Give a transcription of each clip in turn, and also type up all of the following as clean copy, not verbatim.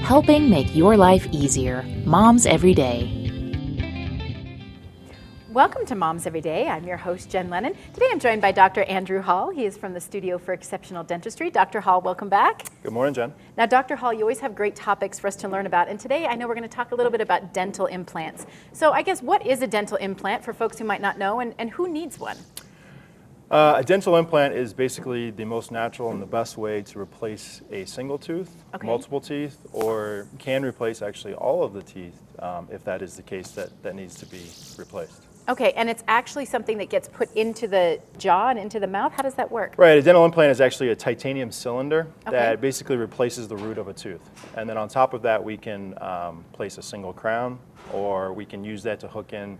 helping make your life easier. Moms Every Day. Welcome to Moms Every Day. I'm your host, Jen Lennon. Today I'm joined by Dr. Andrew Hall. He is from the Studio for Exceptional Dentistry. Dr. Hall, welcome back. Good morning, Jen. Now, Dr. Hall, you always have great topics for us to learn about, and today I know we're going to talk a little bit about dental implants. So I guess, what is a dental implant for folks who might not know, and who needs one? A dental implant is basically the most natural and the best way to replace a single tooth, multiple teeth, or can replace actually all of the teeth if that is the case that needs to be replaced. Okay, and it's actually something that gets put into the jaw and into the mouth? How does that work? Right, a dental implant is actually a titanium cylinder that basically replaces the root of a tooth. And then on top of that, we can place a single crown, or we can use that to hook in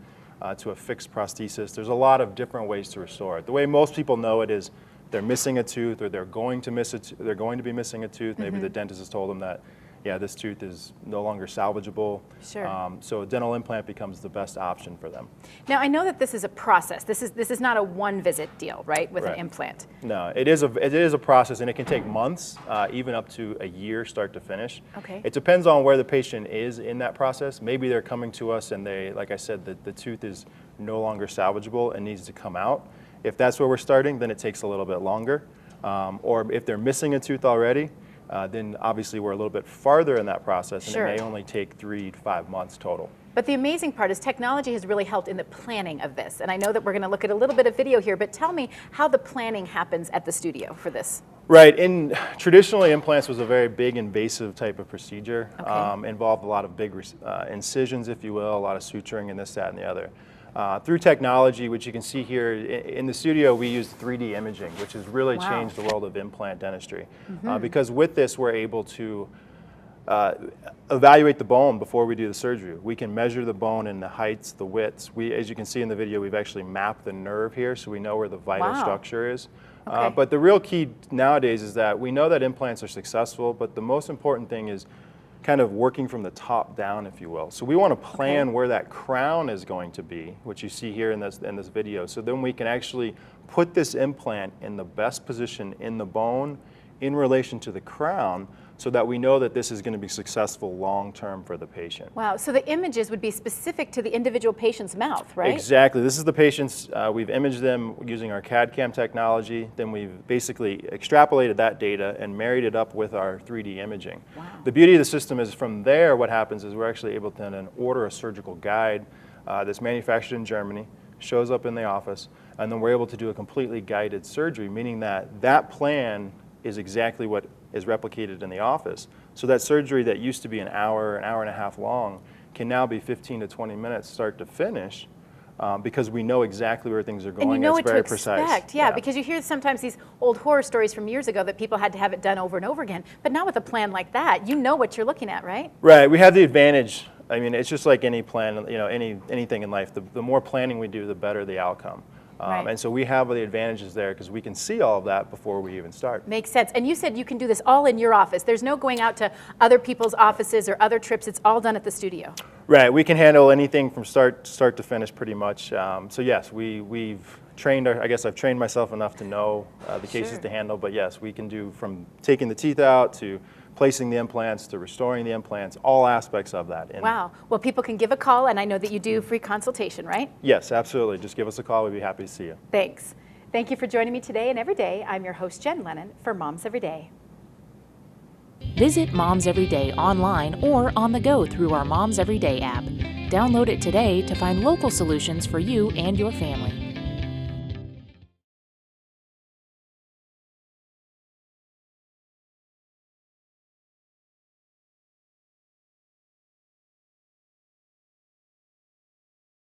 to a fixed prosthesis. There's a lot of different ways to restore it. The way most people know it is they're missing a tooth, or they're going to be missing a tooth. Maybe the dentist has told them that, yeah, this tooth is no longer salvageable. Sure. So a dental implant becomes the best option for them. Now, I know that this is a process. This is not a one-visit deal, right, with an implant? No, it is a process, and it can take months, even up to a year, start to finish. Okay. It depends on where the patient is in that process. Maybe they're coming to us and they, like I said, the tooth is no longer salvageable and needs to come out. If that's where we're starting, then it takes a little bit longer. Or if they're missing a tooth already, then obviously we're a little bit farther in that process, and it may only take 3 to 5 months total. But the amazing part is technology has really helped in the planning of this. And I know that we're going to look at a little bit of video here, but tell me how the planning happens at the studio for this. Right. Traditionally, implants was a very big invasive type of procedure. Involved a lot of big incisions, if you will, a lot of suturing and this, that, and the other. Through technology, which you can see here in the studio, we use 3D imaging, which has really changed the world of implant dentistry. Because with this, we're able to evaluate the bone before we do the surgery. We can measure the bone in the heights, the widths. As you can see in the video, we've actually mapped the nerve here, so we know where the vital structure is. But the real key nowadays is that we know that implants are successful, but the most important thing is kind of working from the top down, if you will. So we want to plan where that crown is going to be, which you see here in this video. So then we can actually put this implant in the best position in the bone in relation to the crown, so that we know that this is going to be successful long-term for the patient. Wow, so the images would be specific to the individual patient's mouth, right? Exactly. This is the patients, we've imaged them using our CAD/CAM technology, then we've basically extrapolated that data and married it up with our 3D imaging. Wow. The beauty of the system is from there, what happens is we're actually able to then order a surgical guide that's manufactured in Germany, shows up in the office, and then we're able to do a completely guided surgery, meaning that that plan is exactly what is replicated in the office. So that surgery that used to be an hour and a half long can now be 15 to 20 minutes start to finish, because we know exactly where things are going. And you know it's what very to precise. expect, yeah, because you hear sometimes these old horror stories from years ago that people had to have it done over and over again. But now with a plan like that, you know what you're looking at, right? Right, we have the advantage. I mean, it's just like any plan, you know, anything in life. The more planning we do, the better the outcome. And so we have the advantages there because we can see all of that before we even start. Makes sense. And you said you can do this all in your office. There's no going out to other people's offices or other trips. It's all done at the studio. Right. We can handle anything from start to finish pretty much. So yes, we've trained, I guess I've trained myself enough to know the cases to handle. But yes, we can do from taking the teeth out to placing the implants to restoring the implants, all aspects of that. Wow. Well, people can give a call, and I know that you do free consultation, right? Yes, absolutely. Just give us a call. We'd be happy to see you. Thanks. Thank you for joining me today and every day. I'm your host, Jen Lennon, for Moms Every Day. Visit Moms Every Day online or on the go through our Moms Every Day app. Download it today to find local solutions for you and your family.